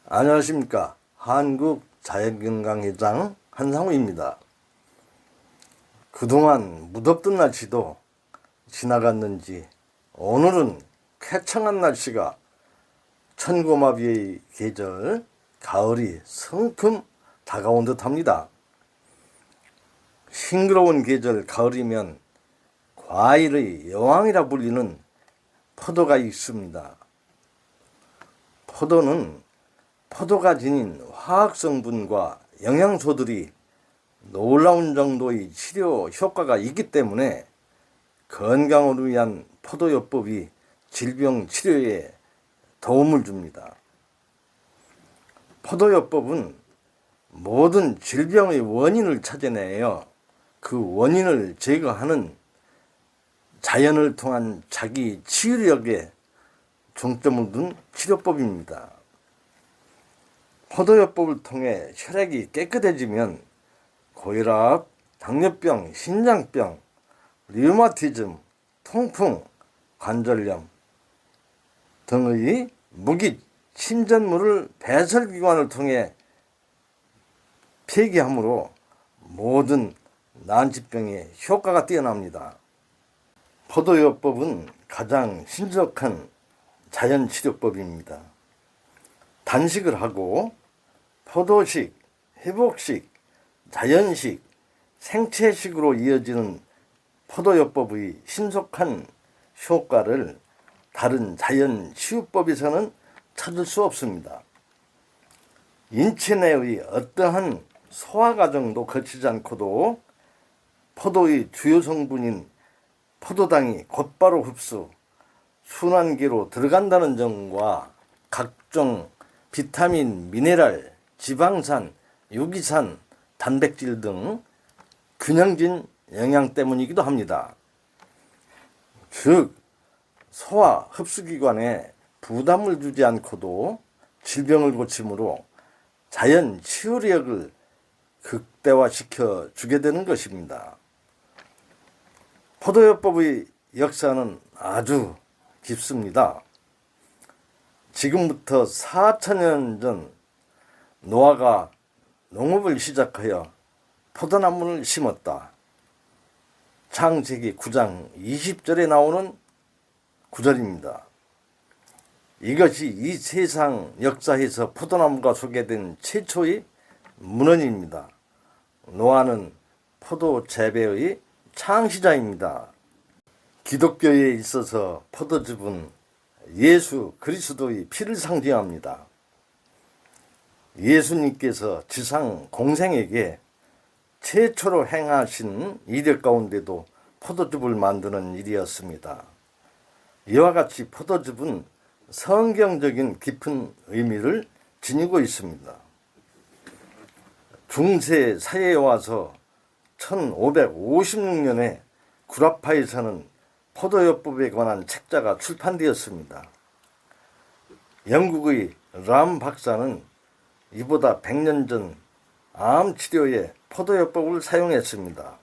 안녕하십니까. 한국자연건강회장 한상우입니다. 그동안 무덥던 날씨도 지나갔는지 오늘은 쾌청한 날씨가 천고마비의 계절 가을이 성큼 다가온 듯합니다. 싱그러운 계절 가을이면 과일의 여왕이라 불리는 포도가 있습니다. 포도는 포도가 지닌 화학성분과 영양소들이 놀라운 정도의 치료 효과가 있기 때문에 건강을 위한 포도요법이 질병 치료에 도움을 줍니다. 포도요법은 모든 질병의 원인을 찾아내어 그 원인을 제거하는 자연을 통한 자기 치유력에 중점을 둔 치료법입니다. 포도요법을 통해 혈액이 깨끗해지면 고혈압, 당뇨병, 신장병, 류마티즘, 통풍, 관절염 등의 무기 침전물을 배설기관을 통해 폐기하므로 모든 난치병에 효과가 뛰어납니다. 포도요법은 가장 신속한 자연치료법입니다. 단식을 하고 포도식, 회복식, 자연식, 생채식으로 이어지는 포도요법의 신속한 효과를 다른 자연치유법에서는 찾을 수 없습니다. 인체 내의 어떠한 소화과정도 거치지 않고도 포도의 주요 성분인 포도당이 곧바로 흡수, 순환기로 들어간다는 점과 각종 비타민, 미네랄, 지방산, 유기산, 단백질 등 균형진 영양 때문이기도 합니다. 즉, 소화 흡수기관에 부담을 주지 않고도 질병을 고침으로 자연 치유력을 극대화시켜 주게 되는 것입니다. 포도요법의 역사는 아주 깊습니다. 지금부터 4천년 전 노아가 농업을 시작하여 포도나무를 심었다. 창세기 9장 20절에 나오는 구절입니다. 이것이 이 세상 역사에서 포도나무가 소개된 최초의 문헌입니다. 노아는 포도 재배의 창시자입니다. 기독교에 있어서 포도즙은 예수 그리스도의 피를 상징합니다. 예수님께서 지상 공생에게 최초로 행하신 이력 가운데도 포도즙을 만드는 일이었습니다. 이와 같이 포도즙은 성경적인 깊은 의미를 지니고 있습니다. 중세 사회에 와서 1556년에 구라파에서는 포도요법에 관한 책자가 출판되었습니다. 영국의 람 박사는 이보다 100년 전 암 치료에 포도요법을 사용했습니다.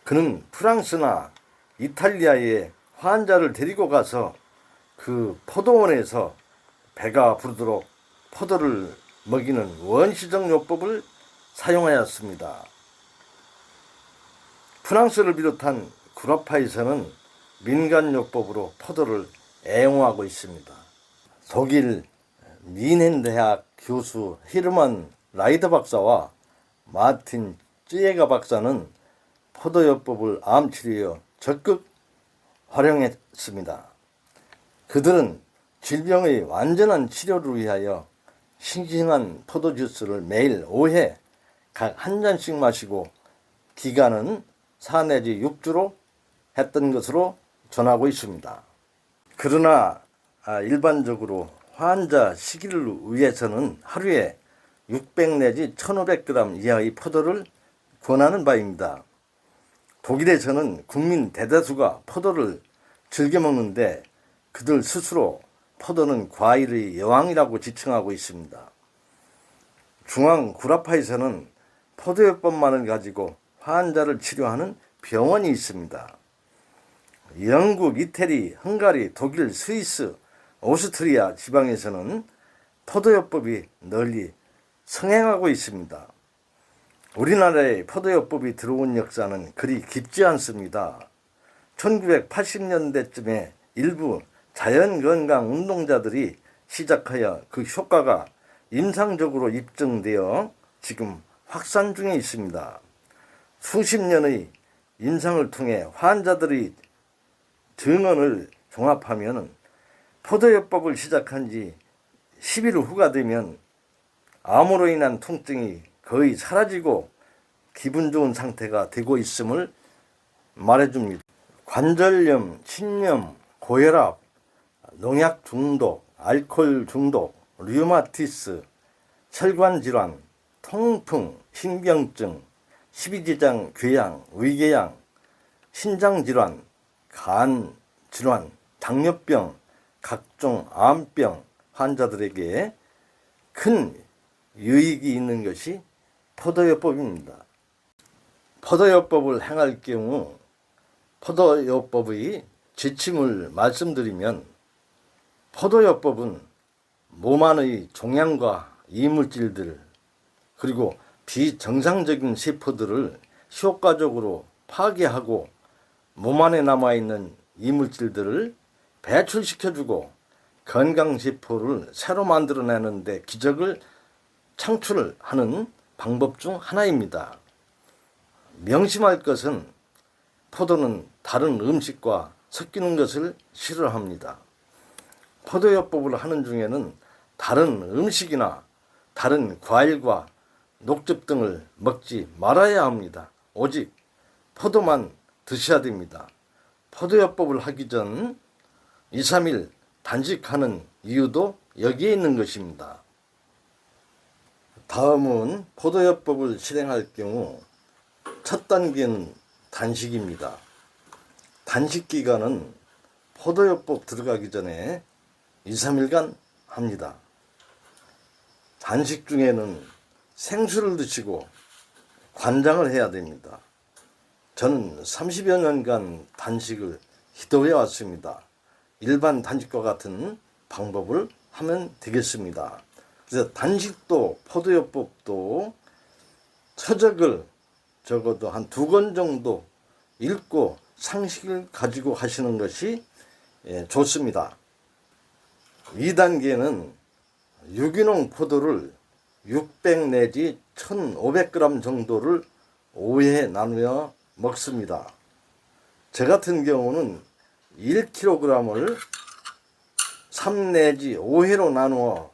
그는 프랑스나 이탈리아에 환자를 데리고 가서 그 포도원에서 배가 부르도록 포도를 먹이는 원시적 요법을 사용하였습니다. 프랑스를 비롯한 구라파에서는 민간요법으로 포도를 애용하고 있습니다. 독일 미넨 대학 교수 히르만 라이더 박사와 마틴 쯔예가 박사는 포도요법을 암치료에 적극 활용했습니다. 그들은 질병의 완전한 치료를 위하여 싱싱한 포도 주스를 매일 5회 각 한 잔씩 마시고 기간은 4 내지 6주로 했던 것으로 전하고 있습니다. 그러나 일반적으로 환자 식이를 위해서는 하루에 600 내지 1500g 이하의 포도를 권하는 바입니다. 독일에서는 국민 대다수가 포도를 즐겨 먹는데 그들 스스로 포도는 과일의 여왕이라고 지칭하고 있습니다. 중앙 구라파에서는 포도요법만을 가지고 환자를 치료하는 병원이 있습니다. 영국, 이태리, 헝가리, 독일, 스위스, 오스트리아 지방에서는 포도요법이 널리 성행하고 있습니다. 우리나라에 포도요법이 들어온 역사는 그리 깊지 않습니다. 1980년대쯤에 일부 자연건강 운동자들이 시작하여 그 효과가 임상적으로 입증되어 지금 확산 중에 있습니다. 수십 년의 임상을 통해 환자들의 증언을 종합하면 포도요법을 시작한 지 10일 후가 되면 암으로 인한 통증이 거의 사라지고 기분 좋은 상태가 되고 있음을 말해줍니다. 관절염, 신염, 고혈압, 농약 중독, 알코올 중독, 류마티스, 혈관 질환, 통풍, 신경증, 십이지장 궤양, 위궤양, 신장 질환, 간 질환, 당뇨병, 각종 암병 환자들에게 큰 유익이 있는 것이 포도요법입니다. 포도요법을 행할 경우 포도요법의 지침을 말씀드리면, 포도요법은 몸 안의 종양과 이물질들 그리고 비정상적인 세포들을 효과적으로 파괴하고 몸 안에 남아있는 이물질들을 배출시켜주고 건강세포를 새로 만들어내는 데 기적을 창출하는 방법 중 하나입니다. 명심할 것은 포도는 다른 음식과 섞이는 것을 싫어합니다. 포도요법을 하는 중에는 다른 음식이나 다른 과일과 녹즙 등을 먹지 말아야 합니다. 오직 포도만 드셔야 됩니다. 포도요법을 하기 전 2, 3일 단식하는 이유도 여기에 있는 것입니다. 다음은 포도요법을 실행할 경우 첫 단계는 단식입니다. 단식 기간은 포도요법 들어가기 전에 2, 3일간 합니다. 단식 중에는 생수를 드시고 관장을 해야 됩니다. 저는 30여 년간 단식을 시도해 왔습니다. 일반 단식과 같은 방법을 하면 되겠습니다. 그래서 단식도 포도요법도 서적을 적어도 한 2권 정도 읽고 상식을 가지고 하시는 것이 좋습니다. 2단계는 유기농 포도를 600 내지 1500g 정도를 5회 나누어 먹습니다. 저 같은 경우는 1kg을 3 내지 5회로 나누어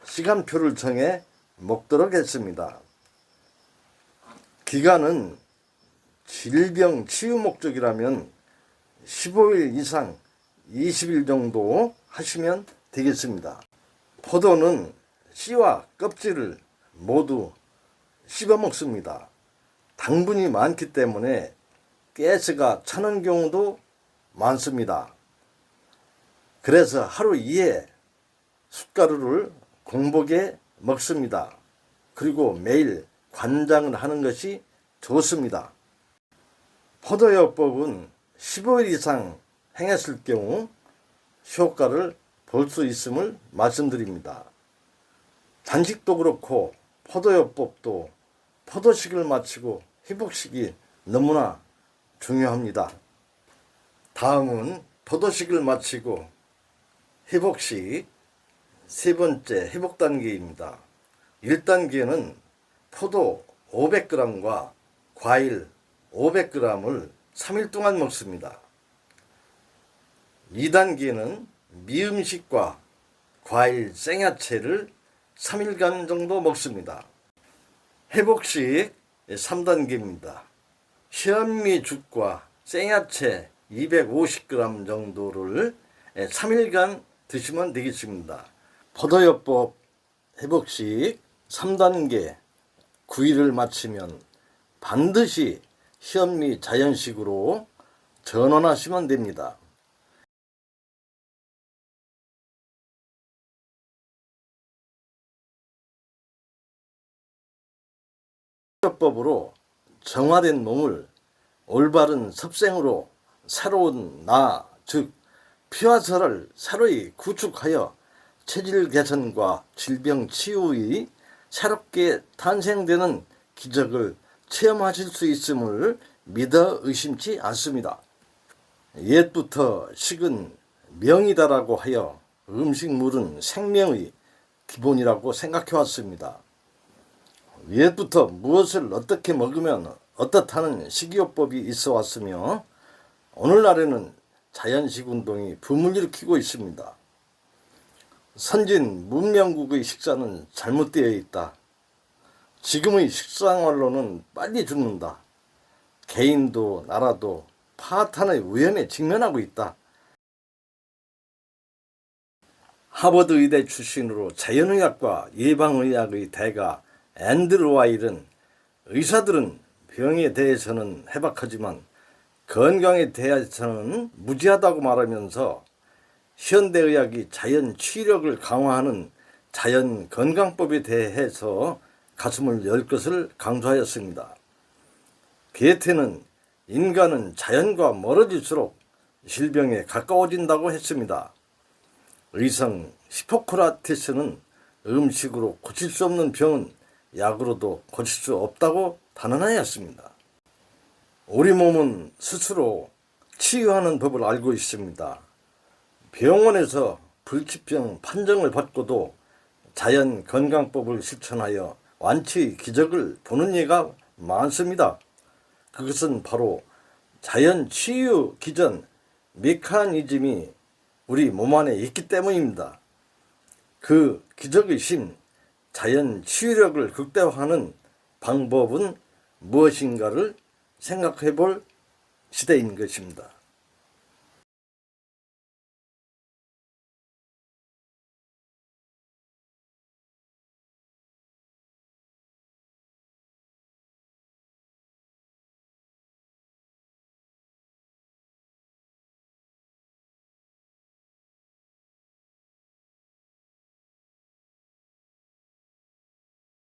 시간표를 정해 먹도록 했습니다. 기간은 질병 치유 목적이라면 15일 이상 20일 정도 하시면 되겠습니다. 포도는 씨와 껍질을 모두 씹어 먹습니다. 당분이 많기 때문에 가스가 차는 경우도 많습니다. 그래서 하루 2회 숟가루를 공복에 먹습니다. 그리고 매일 관장을 하는 것이 좋습니다. 포도요법은 15일 이상 행했을 경우 효과를 볼 수 있음을 말씀드립니다. 단식도 그렇고 포도요법도 포도식을 마치고 회복식이 너무나 중요합니다. 다음은 포도식을 마치고 회복식 세 번째 회복 단계입니다. 1단계는 포도 500g과 과일 500g을 3일 동안 먹습니다. 2단계는 미음식과 과일, 생야채를 3일간 정도 먹습니다. 회복식 3단계입니다. 현미죽과 생야채 250g 정도를 3일간 드시면 되겠습니다. 포도요법 회복식 3단계 9일을 마치면 반드시 현미 자연식으로 전환하시면 됩니다. 포도요법으로 정화된 몸을 올바른 섭생으로 새로운 나, 즉 피와 살을 새로이 구축하여 체질 개선과 질병 치유의 새롭게 탄생되는 기적을 체험하실 수 있음을 믿어 의심치 않습니다. 옛부터 식은 명이다라고 하여 음식물은 생명의 기본이라고 생각해 왔습니다. 옛부터 무엇을 어떻게 먹으면 어떻다는 식이요법이 있어 왔으며 오늘날에는 자연식 운동이 붐을 일으키고 있습니다. 선진 문명국의 식사는 잘못되어 있다. 지금의 식생활로는 빨리 죽는다. 개인도 나라도 파탄의 위험에 직면하고 있다. 하버드 의대 출신으로 자연의학과 예방의학의 대가 앤드루 와일은 의사들은 병에 대해서는 해박하지만 건강에 대해서는 무지하다고 말하면서 현대의학이 자연 치유력을 강화하는 자연 건강법에 대해서 가슴을 열 것을 강조하였습니다. 게테는 인간은 자연과 멀어질수록 질병에 가까워진다고 했습니다. 의성 히포크라테스는 음식으로 고칠 수 없는 병은 약으로도 고칠 수 없다고 단언하였습니다. 우리 몸은 스스로 치유하는 법을 알고 있습니다. 병원에서 불치병 판정을 받고도 자연 건강법을 실천하여 완치의 기적을 보는 예가 많습니다. 그것은 바로 자연 치유 기전 메커니즘이 우리 몸 안에 있기 때문입니다. 그 기적의 신, 자연 치유력을 극대화하는 방법은 무엇인가를 생각해 볼 시대인 것입니다.